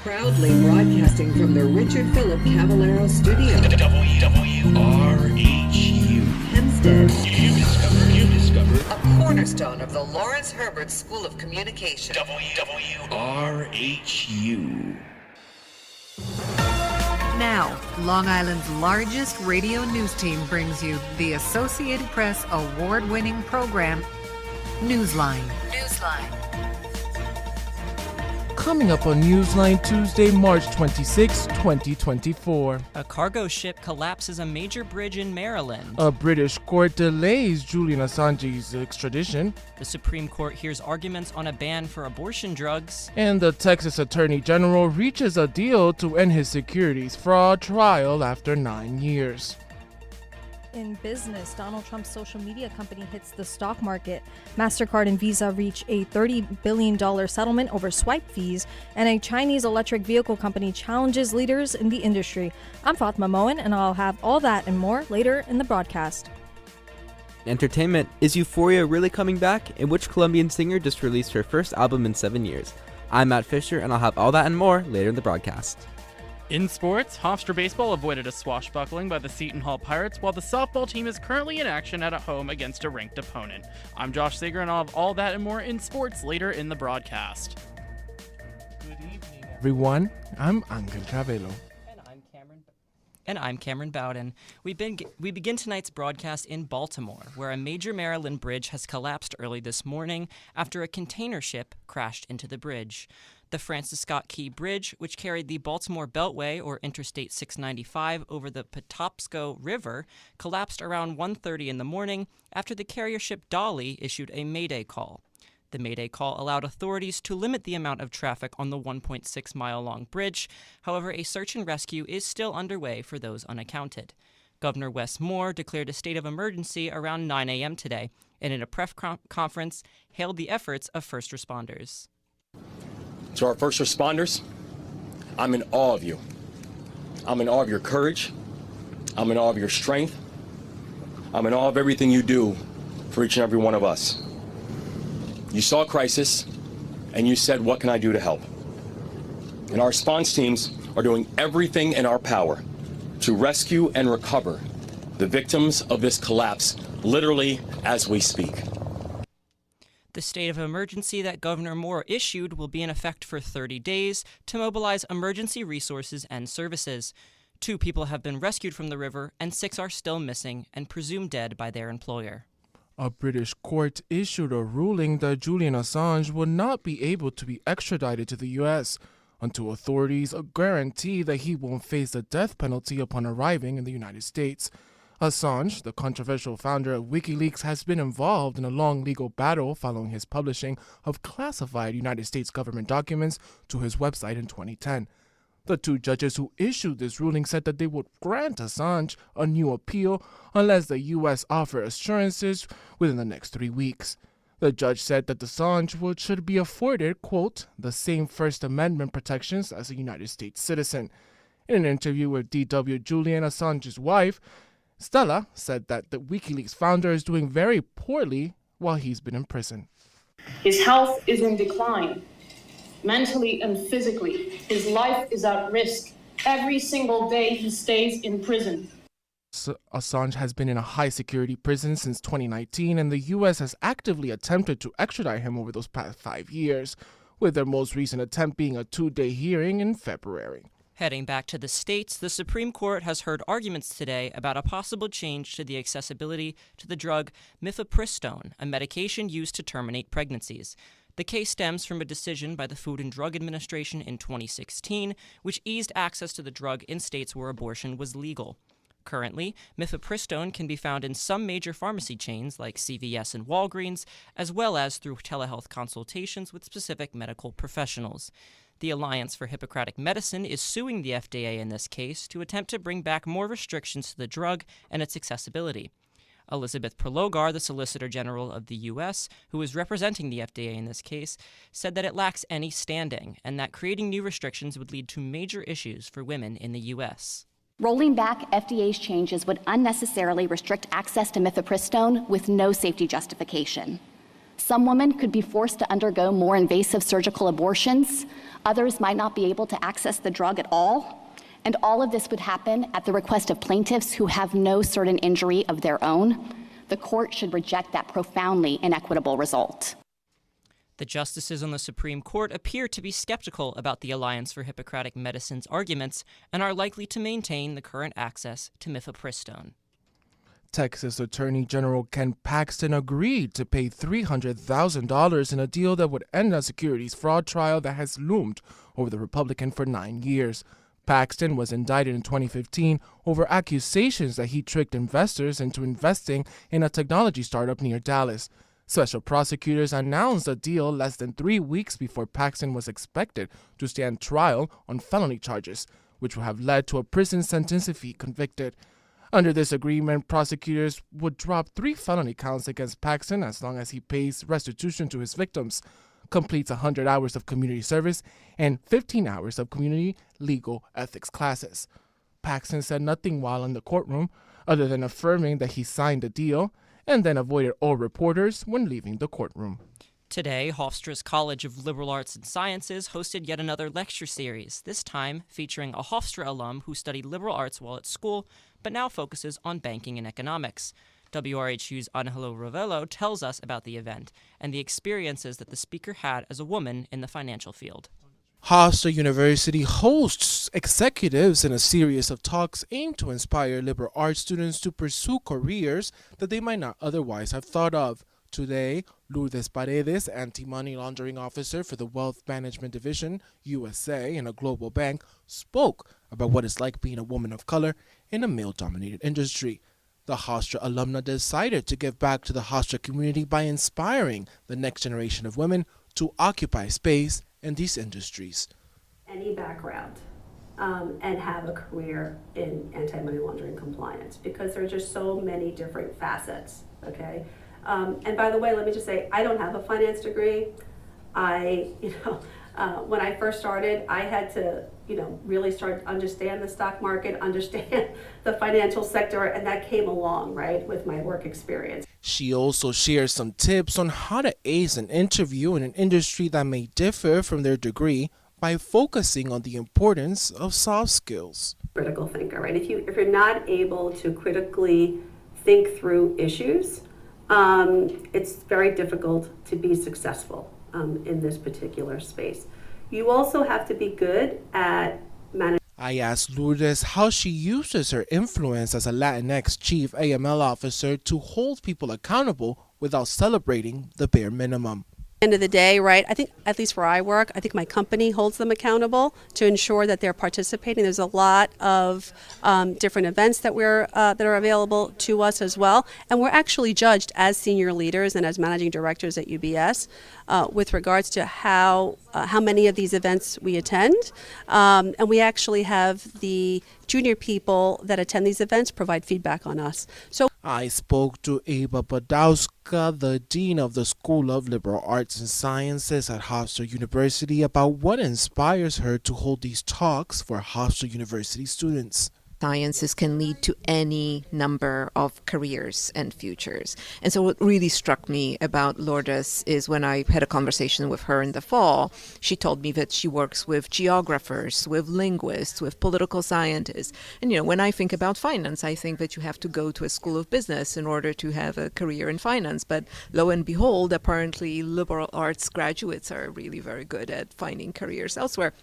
Proudly broadcasting from the Richard Philip Cavallaro Studio. WRHU. Hempstead. You discover. A cornerstone of the Lawrence Herbert School of Communication. WRHU. Now, Long Island's largest radio news team brings you the Associated Press award-winning program, Newsline. Coming up on Newsline Tuesday, March 26, 2024. A cargo ship collapses a major bridge in Maryland. A British court delays Julian Assange's extradition. The Supreme Court hears arguments on a ban for abortion drugs. And the Texas Attorney General reaches a deal to end his securities fraud trial after 9 years. In business, Donald Trump's social media company hits the stock market. MasterCard and Visa reach a $30 billion settlement over swipe fees, and a Chinese electric vehicle company challenges leaders in the industry. I'm Fatma Moen, and I'll have all that and more later in the broadcast. Entertainment. Is Euphoria really coming back? And which Colombian singer just released her first album in 7 years? I'm Matt Fisher, and I'll have all that and more later in the broadcast. In sports, Hofstra Baseball avoided a swashbuckling by the Seton Hall Pirates, while the softball team is currently in action at home against a ranked opponent. I'm Josh Sager, and I'll have all that and more in sports later in the broadcast. Good evening, everyone. I'm Angel Travelo. And I'm Cameron Bowden. We begin tonight's broadcast in Baltimore, where a major Maryland bridge has collapsed early this morning after a container ship crashed into the bridge. The Francis Scott Key Bridge, which carried the Baltimore Beltway, or Interstate 695, over the Patapsco River, collapsed around 1:30 in the morning after the carrier ship Dolly issued a Mayday call. The Mayday call allowed authorities to limit the amount of traffic on the 1.6-mile-long bridge. However, a search and rescue is still underway for those unaccounted. Governor Wes Moore declared a state of emergency around 9 a.m. today, and in a press conference, hailed the efforts of first responders. To our first responders, I'm in awe of you. I'm in awe of your courage. I'm in awe of your strength. I'm in awe of everything you do for each and every one of us. You saw a crisis, and you said, what can I do to help? And our response teams are doing everything in our power to rescue and recover the victims of this collapse, literally as we speak. The state of emergency that Governor Moore issued will be in effect for 30 days to mobilize emergency resources and services. 2 people have been rescued from the river, and 6 are still missing and presumed dead by their employer. A British court issued a ruling that Julian Assange will not be able to be extradited to the U.S. until authorities guarantee that he won't face the death penalty upon arriving in the United States. Assange, the controversial founder of WikiLeaks, has been involved in a long legal battle following his publishing of classified United States government documents to his website in 2010. The 2 judges who issued this ruling said that they would grant Assange a new appeal unless the U.S. offer assurances within the next 3 weeks. The judge said that Assange should be afforded, quote, the same First Amendment protections as a United States citizen. In an interview with D.W. Julian, Assange's wife, Stella said that the WikiLeaks founder is doing very poorly while he's been in prison. His health is in decline, mentally and physically. His life is at risk. Every single day he stays in prison. Assange has been in a high-security prison since 2019, and the U.S. has actively attempted to extradite him over those past 5 years, with their most recent attempt being a 2-day hearing in February. Heading back to the states, the Supreme Court has heard arguments today about a possible change to the accessibility to the drug mifepristone, a medication used to terminate pregnancies. The case stems from a decision by the Food and Drug Administration in 2016, which eased access to the drug in states where abortion was legal. Currently, mifepristone can be found in some major pharmacy chains like CVS and Walgreens, as well as through telehealth consultations with specific medical professionals. The Alliance for Hippocratic Medicine is suing the FDA in this case to attempt to bring back more restrictions to the drug and its accessibility. Elizabeth Prelogar, the Solicitor General of the U.S., who is representing the FDA in this case, said that it lacks any standing and that creating new restrictions would lead to major issues for women in the U.S. Rolling back FDA's changes would unnecessarily restrict access to mifepristone with no safety justification. Some women could be forced to undergo more invasive surgical abortions. Others might not be able to access the drug at all. And all of this would happen at the request of plaintiffs who have no certain injury of their own. The court should reject that profoundly inequitable result. The justices on the Supreme Court appear to be skeptical about the Alliance for Hippocratic Medicine's arguments and are likely to maintain the current access to mifepristone. Texas Attorney General Ken Paxton agreed to pay $300,000 in a deal that would end a securities fraud trial that has loomed over the Republican for 9 years. Paxton was indicted in 2015 over accusations that he tricked investors into investing in a technology startup near Dallas. Special prosecutors announced a deal less than 3 weeks before Paxton was expected to stand trial on felony charges, which would have led to a prison sentence if he convicted. Under this agreement, prosecutors would drop 3 felony counts against Paxton as long as he pays restitution to his victims, completes 100 hours of community service, and 15 hours of community legal ethics classes. Paxton said nothing while in the courtroom, other than affirming that he signed the deal, and then avoided all reporters when leaving the courtroom. Today, Hofstra's College of Liberal Arts and Sciences hosted yet another lecture series, this time featuring a Hofstra alum who studied liberal arts while at school, but now focuses on banking and economics. WRHU's Angelo Ravello tells us about the event and the experiences that the speaker had as a woman in the financial field. Hofstra University hosts executives in a series of talks aimed to inspire liberal arts students to pursue careers that they might not otherwise have thought of. Today, Lourdes Paredes, anti-money laundering officer for the Wealth Management Division, USA, in a global bank, spoke about what it's like being a woman of color in a male-dominated industry. The Hofstra alumna decided to give back to the Hofstra community by inspiring the next generation of women to occupy space in these industries. Any background and have a career in anti-money laundering compliance, because there are just so many different facets, okay? And by the way, let me just say, I don't have a finance degree. When I first started, I had to, really start to understand the stock market, understand the financial sector, and that came along, right, with my work experience. She also shares some tips on how to ace an interview in an industry that may differ from their degree by focusing on the importance of soft skills. Critical thinker, right? If you're not able to critically think through issues, it's very difficult to be successful in this particular space. You also have to be good at managing. I asked Lourdes how she uses her influence as a Latinx chief AML officer to hold people accountable without celebrating the bare minimum. End of the day, right, I think, at least where I work, I think my company holds them accountable to ensure that they're participating. There's a lot of different events that are available to us as well, and we're actually judged as senior leaders and as managing directors at UBS with regards to how many of these events we attend, and we actually have the junior people that attend these events provide feedback on us. So I spoke to Eva Badowska, the Dean of the School of Liberal Arts and Sciences at Hofstra University, about what inspires her to hold these talks for Hofstra University students. Sciences can lead to any number of careers and futures. And so what really struck me about Lourdes is when I had a conversation with her in the fall, she told me that she works with geographers, with linguists, with political scientists. And, when I think about finance, I think that you have to go to a school of business in order to have a career in finance. But lo and behold, apparently liberal arts graduates are really very good at finding careers elsewhere.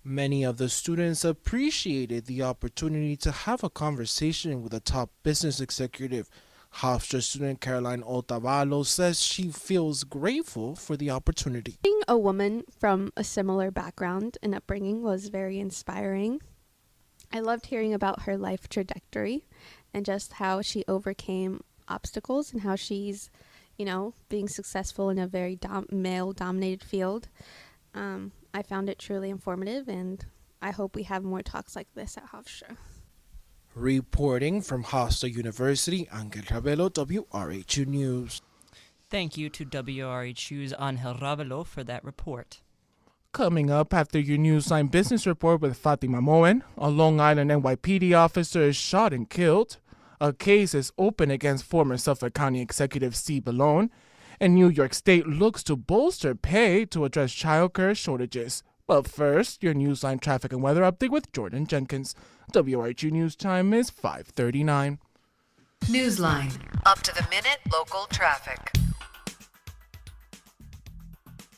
Many of the students appreciated the opportunity to have a conversation with a top business executive. Hofstra student Caroline Otavalo says she feels grateful for the opportunity. Being a woman from a similar background and upbringing was very inspiring. I loved hearing about her life trajectory and just how she overcame obstacles and how she's, being successful in a very male-dominated field. I found it truly informative, and I hope we have more talks like this at Hofstra. Reporting from Hofstra University, Angel Ravello, WRHU News. Thank you to WRHU's Angel Ravello for that report. Coming up after your Newsline business report with Fatima Moen, a Long Island NYPD officer is shot and killed. A case is open against former Suffolk County Executive Steve Ballone. And New York State looks to bolster pay to address childcare shortages. But first, your Newsline traffic and weather update with Jordan Jenkins. WRHU News Time is 5:39. Newsline. Up to the minute local traffic.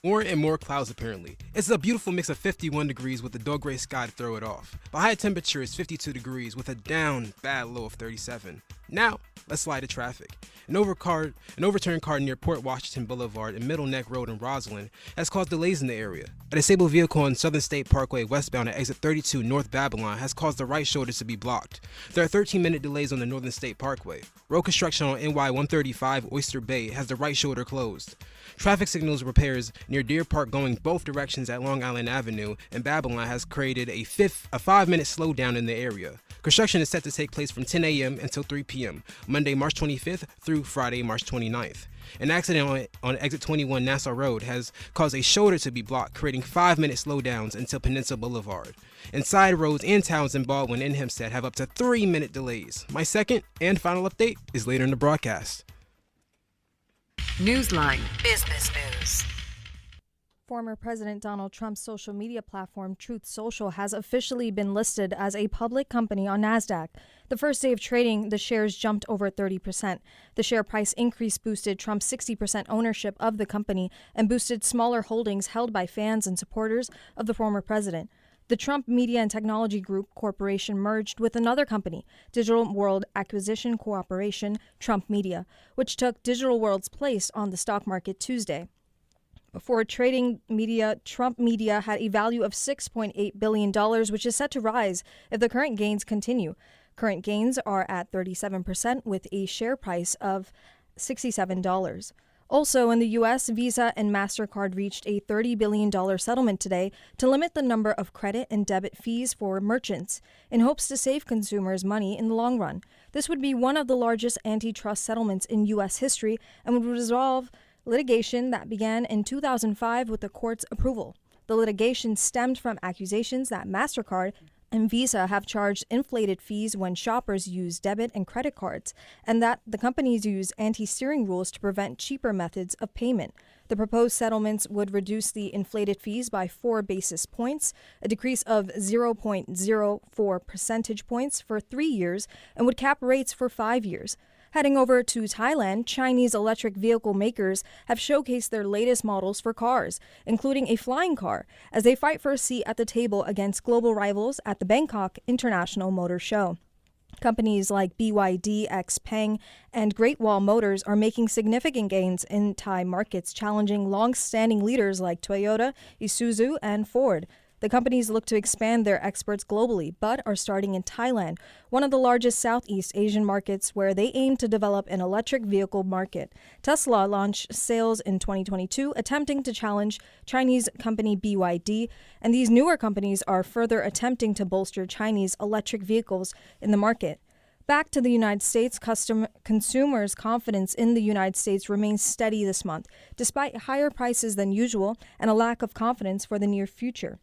More and more clouds apparently. It's a beautiful mix of 51 degrees with a dull gray sky to throw it off. The high temperature is 52 degrees with a down bad low of 37. Now, let's slide to traffic. An overturned car near Port Washington Boulevard and Middle Neck Road in Roslyn has caused delays in the area. A disabled vehicle on Southern State Parkway westbound at exit 32 North Babylon has caused the right shoulder to be blocked. There are 13-minute delays on the Northern State Parkway. Road construction on NY 135 Oyster Bay has the right shoulder closed. Traffic signals repairs near Deer Park going both directions at Long Island Avenue and Babylon has created a 5-minute slowdown in the area. Construction is set to take place from 10 a.m. until 3 p.m., Monday, March 25th through Friday, March 29th. An accident on exit 21 Nassau Road has caused a shoulder to be blocked, creating 5-minute slowdowns until Peninsula Boulevard. And side roads in towns in Baldwin and Hempstead have up to 3-minute delays. My second and final update is later in the broadcast. Newsline. Business news. Former President Donald Trump's social media platform Truth Social has officially been listed as a public company on NASDAQ. The first day of trading, the shares jumped over 30%. The share price increase boosted Trump's 60% ownership of the company and boosted smaller holdings held by fans and supporters of the former president. The Trump Media and Technology Group Corporation merged with another company, Digital World Acquisition Corporation, Trump Media, which took Digital World's place on the stock market Tuesday. Before trading media, Trump Media had a value of $6.8 billion, which is set to rise if the current gains continue. Current gains are at 37% with a share price of $67. Also in the U.S., Visa and MasterCard reached a $30 billion settlement today to limit the number of credit and debit fees for merchants in hopes to save consumers money in the long run. This would be one of the largest antitrust settlements in U.S. history and would resolve litigation that began in 2005 with the court's approval. The litigation stemmed from accusations that MasterCard and Visa have charged inflated fees when shoppers use debit and credit cards, and that the companies use anti-steering rules to prevent cheaper methods of payment. The proposed settlements would reduce the inflated fees by 4 basis points, a decrease of 0.04 percentage points for 3 years, and would cap rates for 5 years. Heading over to Thailand, Chinese electric vehicle makers have showcased their latest models for cars, including a flying car, as they fight for a seat at the table against global rivals at the Bangkok International Motor Show. Companies like BYD, XPeng, and Great Wall Motors are making significant gains in Thai markets, challenging long-standing leaders like Toyota, Isuzu, and Ford. The companies look to expand their exports globally, but are starting in Thailand, one of the largest Southeast Asian markets where they aim to develop an electric vehicle market. Tesla launched sales in 2022, attempting to challenge Chinese company BYD, and these newer companies are further attempting to bolster Chinese electric vehicles in the market. Back to the United States, consumers' confidence in the United States remains steady this month, despite higher prices than usual and a lack of confidence for the near future.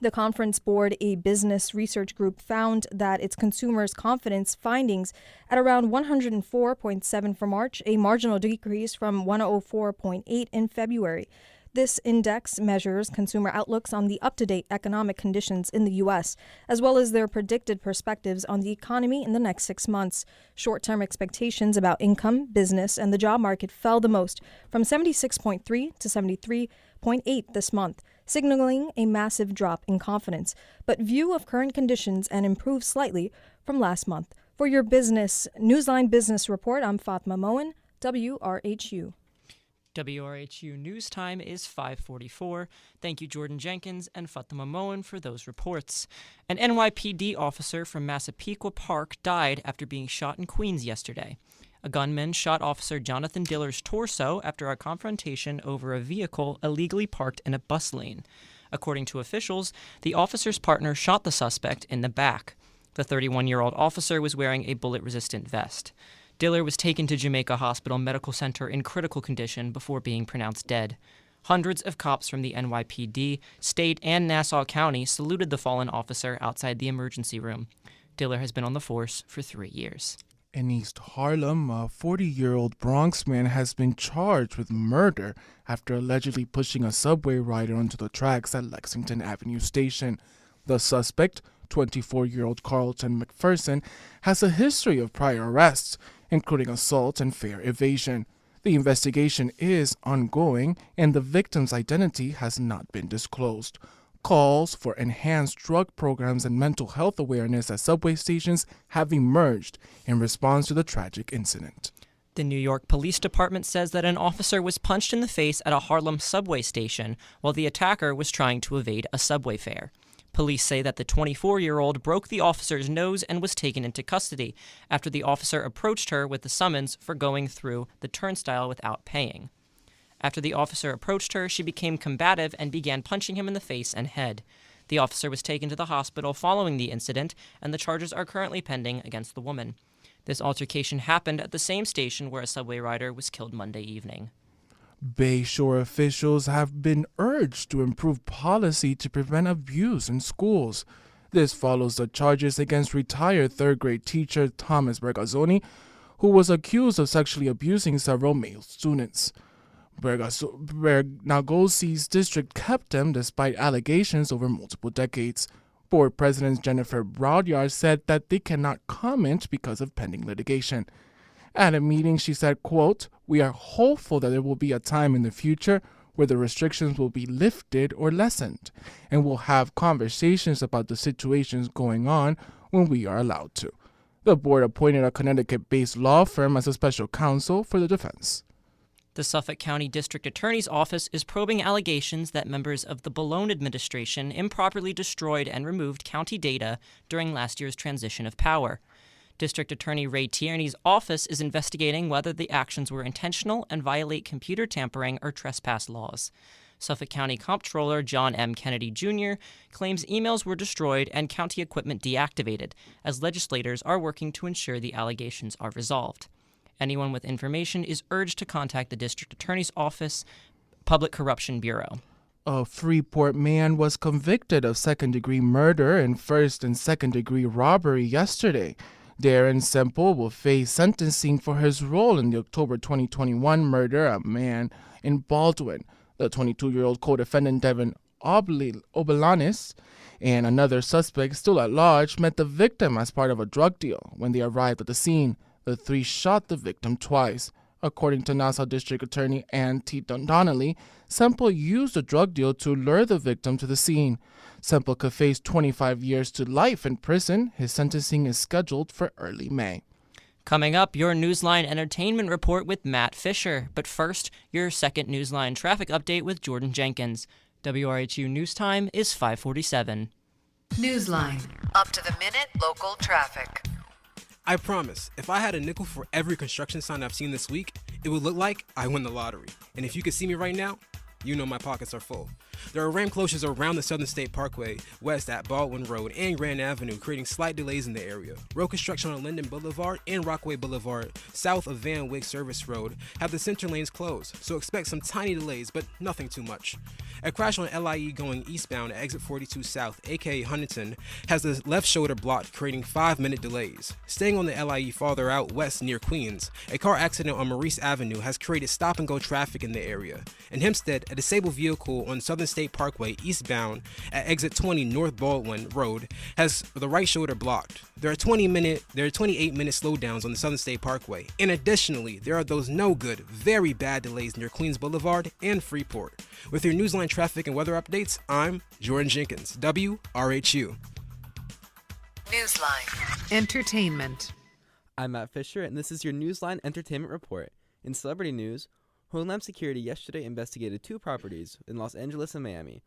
The Conference Board, a business research group, found that its consumers' confidence findings at around 104.7 for March, a marginal decrease from 104.8 in February. This index measures consumer outlooks on the up-to-date economic conditions in the U.S., as well as their predicted perspectives on the economy in the next 6 months. Short-term expectations about income, business, and the job market fell the most, from 76.3 to 73.8 this month, signaling a massive drop in confidence, but view of current conditions and improved slightly from last month. For your business Newsline Business Report, I'm Fatma Moen, WRHU. WRHU News Time is 5:44. Thank you, Jordan Jenkins and Fatima Moen, for those reports. An NYPD officer from Massapequa Park died after being shot in Queens yesterday. A gunman shot Officer Jonathan Diller's torso after a confrontation over a vehicle illegally parked in a bus lane. According to officials, the officer's partner shot the suspect in the back. The 31-year-old officer was wearing a bullet-resistant vest. Diller was taken to Jamaica Hospital Medical Center in critical condition before being pronounced dead. Hundreds of cops from the NYPD, state, and Nassau County saluted the fallen officer outside the emergency room. Diller has been on the force for 3 years. In East Harlem, a 40-year-old Bronx man has been charged with murder after allegedly pushing a subway rider onto the tracks at Lexington Avenue Station. The suspect, 24-year-old Carlton McPherson, has a history of prior arrests, including assault and fare evasion. The investigation is ongoing, and the victim's identity has not been disclosed. Calls for enhanced drug programs and mental health awareness at subway stations have emerged in response to the tragic incident. The New York Police Department says that an officer was punched in the face at a Harlem subway station while the attacker was trying to evade a subway fare. Police say that the 24-year-old broke the officer's nose and was taken into custody after the officer approached her with the summons for going through the turnstile without paying. After the officer approached her, she became combative and began punching him in the face and head. The officer was taken to the hospital following the incident, and the charges are currently pending against the woman. This altercation happened at the same station where a subway rider was killed Monday evening. Bayshore officials have been urged to improve policy to prevent abuse in schools. This follows the charges against retired third-grade teacher Thomas Bergazzoni, who was accused of sexually abusing several male students. Bergazzoni's district kept him despite allegations over multiple decades. Board President Jennifer Browdyard said that they cannot comment because of pending litigation. At a meeting, she said, quote, "We are hopeful that there will be a time in the future where the restrictions will be lifted or lessened, and we'll have conversations about the situations going on when we are allowed to." The board appointed a Connecticut-based law firm as a special counsel for the defense. The Suffolk County District Attorney's Office is probing allegations that members of the Boulogne administration improperly destroyed and removed county data during last year's transition of power. District Attorney Ray Tierney's office is investigating whether the actions were intentional and violate computer tampering or trespass laws. Suffolk County Comptroller John M. Kennedy Jr. claims emails were destroyed and county equipment deactivated, as legislators are working to ensure the allegations are resolved. Anyone with information is urged to contact the District Attorney's Office Public Corruption Bureau. A Freeport man was convicted of second-degree murder and first- and second-degree robbery yesterday. Darren Semple will face sentencing for his role in the October 2021 murder of a man in Baldwin. The 22-year-old co-defendant Devin Obelanis and another suspect still at large met the victim as part of a drug deal. When they arrived at the scene, the three shot the victim twice. According to Nassau District Attorney Ann T. Donnelly, Semple used the drug deal to lure the victim to the scene. Semple could face 25 years to life in prison. His sentencing is scheduled for early May. Coming up, your Newsline entertainment report with Matt Fisher. But first, your second Newsline traffic update with Jordan Jenkins. WRHU News Time is 5:47. Newsline. Up to the minute local traffic. I promise, if I had a nickel for every construction sign I've seen this week, it would look like I won the lottery. And if you could see me right now, you know my pockets are full. There are ramp closures around the Southern State Parkway, west at Baldwin Road and Grand Avenue, creating slight delays in the area. Road construction on Linden Boulevard and Rockaway Boulevard, south of Van Wyck Service Road, have the center lanes closed, so expect some tiny delays, but nothing too much. A crash on LIE going eastbound at exit 42 South, aka Huntington, has the left shoulder blocked, creating 5-minute delays. Staying on the LIE farther out west near Queens, a car accident on Maurice Avenue has created stop-and-go traffic in the area. In Hempstead, a disabled vehicle on Southern State Parkway eastbound at exit 20 North Baldwin Road has the right shoulder blocked. There are 28-minute slowdowns on the Southern State Parkway. And additionally, there are those no good, very bad delays near Queens Boulevard and Freeport. With your Newsline traffic and weather updates, I'm Jordan Jenkins, WRHU. Newsline. Entertainment. I'm Matt Fisher, and this is your Newsline Entertainment Report. In celebrity news, Homeland Security yesterday investigated 2 properties in Los Angeles and Miami,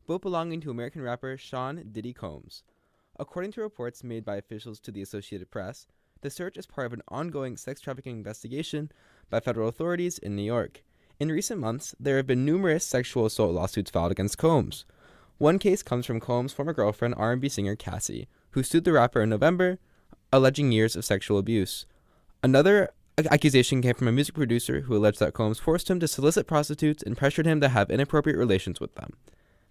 both belonging to American rapper Sean Diddy Combs. According to reports made by officials to the Associated Press, the search is part of an ongoing sex trafficking investigation by federal authorities in New York. In recent months, there have been numerous sexual assault lawsuits filed against Combs. One case comes from Combs' former girlfriend, R&B singer Cassie, who sued the rapper in November, alleging years of sexual abuse. Another accusation came from a music producer who alleged that Combs forced him to solicit prostitutes and pressured him to have inappropriate relations with them.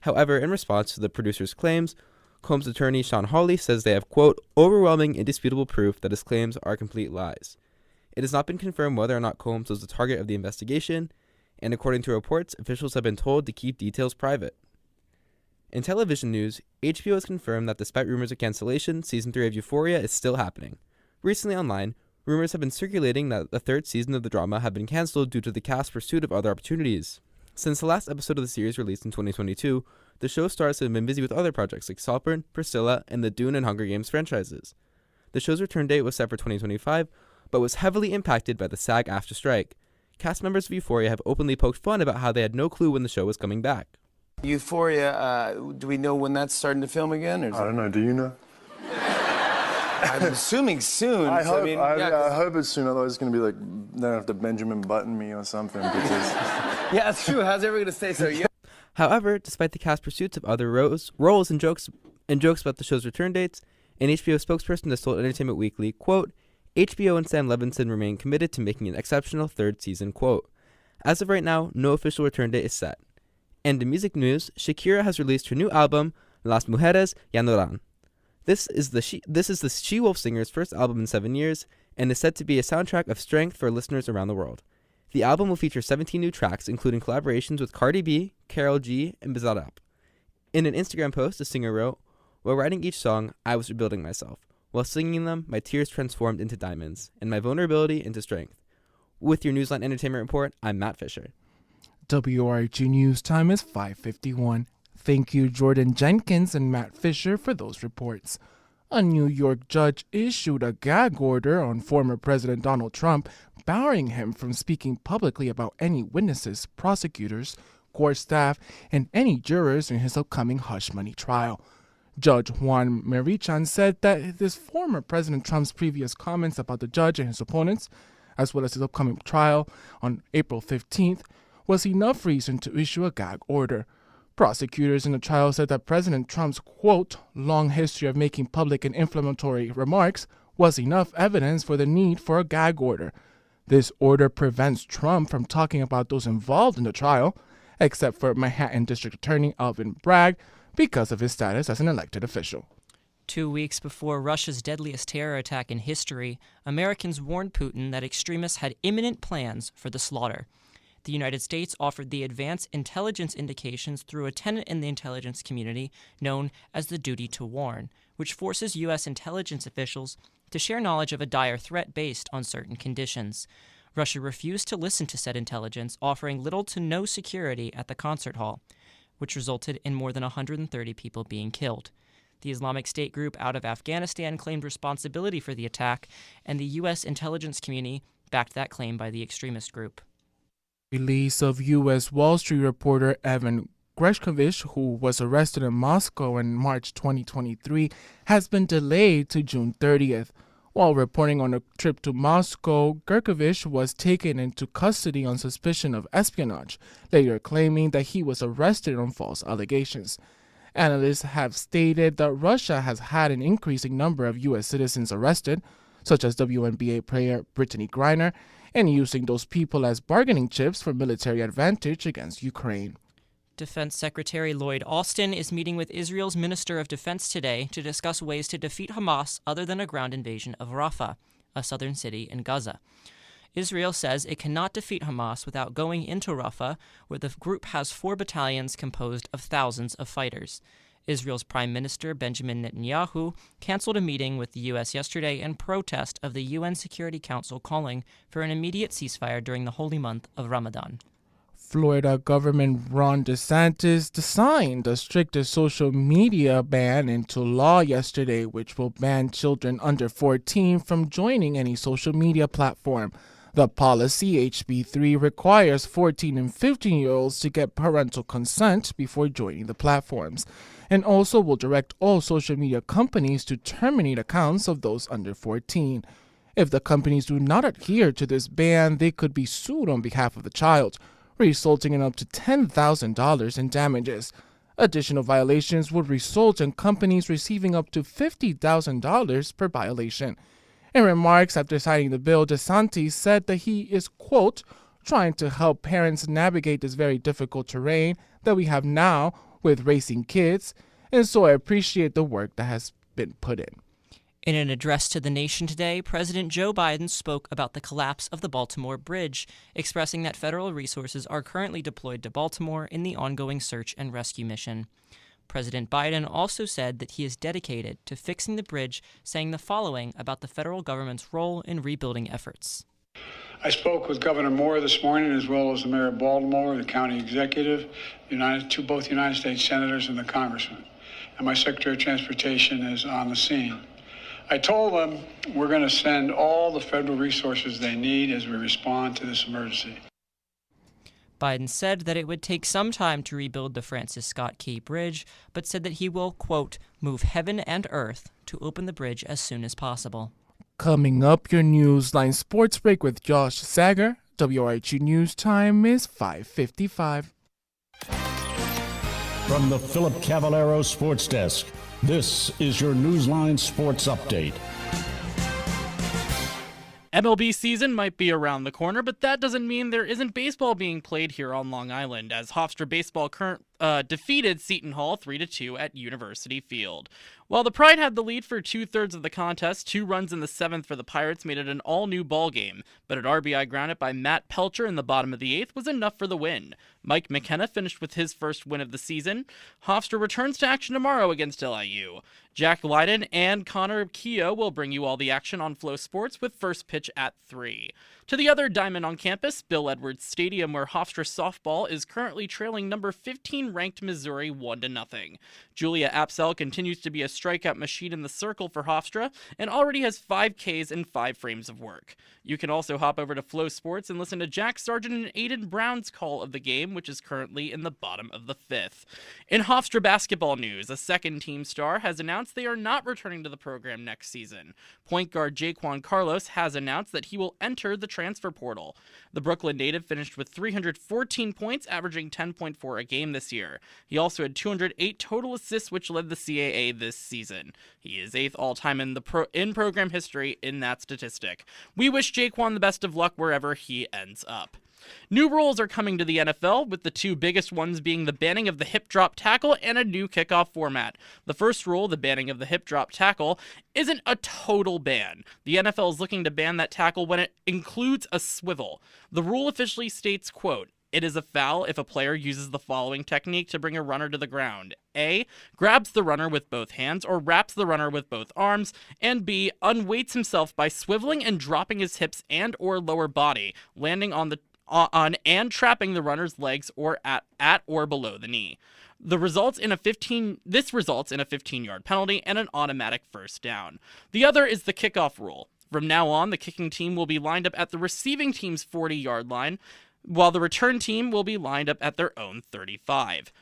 However, in response to the producer's claims, Combs' attorney Sean Hawley says they have, quote, overwhelming, indisputable proof that his claims are complete lies. It has not been confirmed whether or not Combs was the target of the investigation, and according to reports, officials have been told to keep details private. In television news, HBO has confirmed that despite rumors of cancellation, Season 3 of Euphoria is still happening. Recently online, rumors have been circulating that the third season of the drama had been cancelled due to the cast's pursuit of other opportunities. Since the last episode of the series released in 2022, the show's stars have been busy with other projects like Saltburn, Priscilla, and the Dune and Hunger Games franchises. The show's return date was set for 2025, but was heavily impacted by the SAG-AFTRA strike. Cast members of Euphoria have openly poked fun about how they had no clue when the show was coming back. Euphoria, do we know when that's starting to film again? Or is I don't know. Do you know? I'm assuming soon. I so, hope, mean, I hope it's soon. Otherwise, it's going to be like, then I have to Benjamin Button me or something. Because yeah, that's true. How's everyone going to say so? Yeah. However, despite the cast pursuits of other roles and jokes about the show's return dates, an HBO spokesperson has told Entertainment Weekly, quote, HBO and Sam Levinson remain committed to making an exceptional third season, quote. As of right now, no official return date is set. And in music news, Shakira has released her new album, Las Mujeres Ya No Dan. This is the She-Wolf singer's first album in 7 years, and is said to be a soundtrack of strength for listeners around the world. The album will feature 17 new tracks, including collaborations with Cardi B, Karol G, and Bizarrap. In an Instagram post, the singer wrote, while writing each song, I was rebuilding myself. While singing them, my tears transformed into diamonds, and my vulnerability into strength. With your Newsline Entertainment Report, I'm Matt Fisher. WRHU News Time is 5:51. Thank you, Jordan Jenkins and Matt Fisher, for those reports. A New York judge issued a gag order on former President Donald Trump, barring him from speaking publicly about any witnesses, prosecutors, court staff, and any jurors in his upcoming hush money trial. Judge Juan Marichan said that this former President Trump's previous comments about the judge and his opponents, as well as his upcoming trial on April 15th, was enough reason to issue a gag order. Prosecutors in the trial said that President Trump's, quote, long history of making public and inflammatory remarks was enough evidence for the need for a gag order. This order prevents Trump from talking about those involved in the trial, except for Manhattan District Attorney Alvin Bragg, because of his status as an elected official. 2 weeks before Russia's deadliest terror attack in history, Americans warned Putin that extremists had imminent plans for the slaughter. The United States offered the advance intelligence indications through a tenet in the intelligence community known as the duty to warn, which forces U.S. intelligence officials to share knowledge of a dire threat based on certain conditions. Russia refused to listen to said intelligence, offering little to no security at the concert hall, which resulted in more than 130 people being killed. The Islamic State group out of Afghanistan claimed responsibility for the attack, and the U.S. intelligence community backed that claim by the extremist group. Release of U.S. Wall Street reporter Evan Gershkovich, who was arrested in Moscow in March 2023, has been delayed to June 30th. While reporting on a trip to Moscow, Gershkovich was taken into custody on suspicion of espionage, later claiming that he was arrested on false allegations. Analysts have stated that Russia has had an increasing number of U.S. citizens arrested, such as WNBA player Brittany Griner, and using those people as bargaining chips for military advantage against Ukraine. Defense Secretary Lloyd Austin is meeting with Israel's Minister of Defense today to discuss ways to defeat Hamas other than a ground invasion of Rafah, a southern city in Gaza. Israel says it cannot defeat Hamas without going into Rafah, where the group has 4 battalions composed of thousands of fighters. Israel's Prime Minister Benjamin Netanyahu canceled a meeting with the U.S. yesterday in protest of the UN Security Council calling for an immediate ceasefire during the holy month of Ramadan. Florida Governor Ron DeSantis signed the strictest social media ban into law yesterday, which will ban children under 14 from joining any social media platform. The policy, HB 3, requires 14 and 15-year-olds to get parental consent before joining the platforms, and also will direct all social media companies to terminate accounts of those under 14. If the companies do not adhere to this ban, they could be sued on behalf of the child, resulting in up to $10,000 in damages. Additional violations would result in companies receiving up to $50,000 per violation. In remarks after signing the bill, DeSantis said that he is, quote, trying to help parents navigate this very difficult terrain that we have now with raising kids, and so I appreciate the work that has been put in. In an address to the nation today, President Joe Biden spoke about the collapse of the Baltimore Bridge, expressing that federal resources are currently deployed to Baltimore in the ongoing search and rescue mission. President Biden also said that he is dedicated to fixing the bridge, saying the following about the federal government's role in rebuilding efforts. I spoke with Governor Moore this morning, as well as the Mayor of Baltimore, the county executive, both United States senators and the congressman. And my Secretary of Transportation is on the scene. I told them we're going to send all the federal resources they need as we respond to this emergency. Biden said that it would take some time to rebuild the Francis Scott Key Bridge, but said that he will, quote, move heaven and earth to open the bridge as soon as possible. Coming up, your Newsline Sports Break with Josh Sager. WRHU News Time is 5:55. From the Philip Cavallaro Sports Desk, this is your Newsline Sports Update. MLB season might be around the corner, but that doesn't mean there isn't baseball being played here on Long Island, as Hofstra Baseball defeated Seton Hall 3-2 at University Field. While the Pride had the lead for 2/3 of the contest, 2 runs in the 7th for the Pirates made it an all-new ballgame, but an RBI grounded by Matt Pelcher in the bottom of the 8th was enough for the win. Mike McKenna finished with his first win of the season. Hofstra returns to action tomorrow against LIU. Jack Lydon and Connor Keogh will bring you all the action on Flow Sports with first pitch at 3. To the other diamond on campus, Bill Edwards Stadium, where Hofstra softball is currently trailing number 15 ranked Missouri 1-0. Julia Apsell continues to be a strikeout machine in the circle for Hofstra and already has 5 Ks and 5 frames of work. You can also hop over to Flow Sports and listen to Jack Sargent and Aiden Brown's call of the game, which is currently in the bottom of the 5th. In Hofstra basketball news, a second-team star has announced they are not returning to the program next season. Point guard Jaquan Carlos has announced that he will enter the transfer portal. The Brooklyn native finished with 314 points, averaging 10.4 a game this year. He also had 208 total assists, which led the CAA this season. He is 8th all-time in program history in that statistic. We wish Jaquan the best of luck wherever he ends up. New rules are coming to the NFL, with the 2 biggest ones being the banning of the hip drop tackle and a new kickoff format. The first rule, the banning of the hip drop tackle, isn't a total ban. The NFL is looking to ban that tackle when it includes a swivel. The rule officially states, quote, it is a foul if a player uses the following technique to bring a runner to the ground. A, grabs the runner with both hands or wraps the runner with both arms, and B, unweights himself by swiveling and dropping his hips and or lower body, landing on and trapping the runner's legs or at or below the knee. This results in a 15-yard penalty and an automatic first down. The other is the kickoff rule. From now on, the kicking team will be lined up at the receiving team's 40-yard line, while the return team will be lined up at their own 35.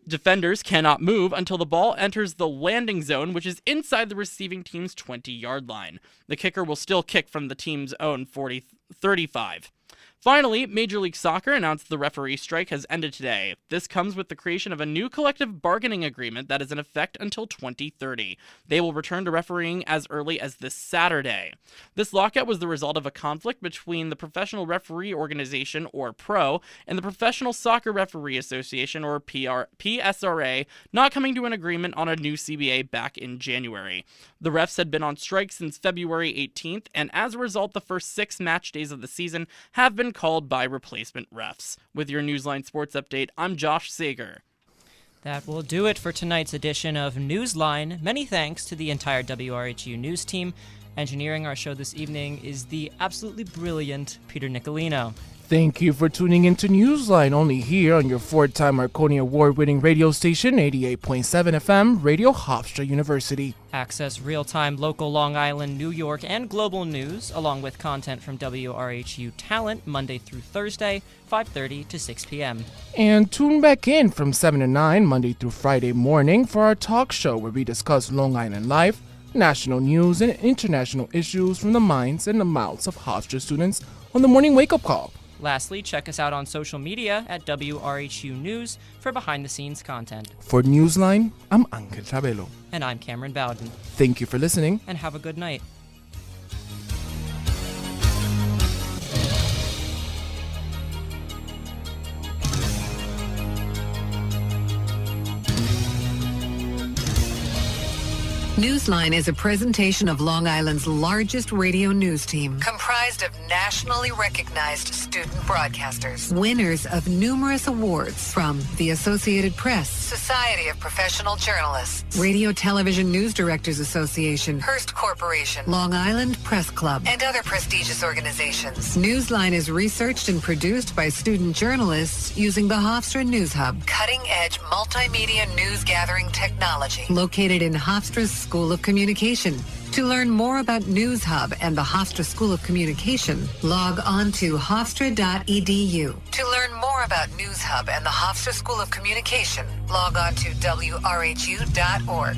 Defenders cannot move until the ball enters the landing zone, which is inside the receiving team's 20-yard line. The kicker will still kick from the team's own 35. Finally, Major League Soccer announced the referee strike has ended today. This comes with the creation of a new collective bargaining agreement that is in effect until 2030. They will return to refereeing as early as this Saturday. This lockout was the result of a conflict between the Professional Referee Organization, or PRO, and the Professional Soccer Referee Association, or PSRA, not coming to an agreement on a new CBA back in January. The refs had been on strike since February 18th, and as a result, the first 6 match days of the season have been called by replacement refs. With your Newsline Sports Update, I'm Josh Sager. That will do it for tonight's edition of Newsline. Many thanks to the entire WRHU news team. Engineering our show this evening is the absolutely brilliant Peter Nicolino. Thank you for tuning into Newsline, only here on your 4-time Marconi Award-winning radio station, 88.7 FM, Radio Hofstra University. Access real-time local Long Island, New York, and global news, along with content from WRHU Talent, Monday through Thursday, 5:30 to 6 p.m. And tune back in from 7 to 9, Monday through Friday morning, for our talk show where we discuss Long Island life, national news, and international issues from the minds and the mouths of Hofstra students on the morning wake-up call. Lastly, check us out on social media at WRHU News for behind-the-scenes content. For Newsline, I'm Angel Chabelo. And I'm Cameron Bowden. Thank you for listening. And have a good night. Newsline is a presentation of Long Island's largest radio news team, comprised of nationally recognized student broadcasters, winners of numerous awards from the Associated Press, Society of Professional Journalists, Radio Television News Directors Association, Hearst Corporation, Long Island Press Club, and other prestigious organizations. Newsline is researched and produced by student journalists using the Hofstra News Hub, cutting-edge multimedia news gathering technology, located in Hofstra's School of Communication. To learn more about News Hub and the Hofstra School of Communication, log on to hofstra.edu. To learn more about News Hub and the Hofstra School of Communication, log on to WRHU.org.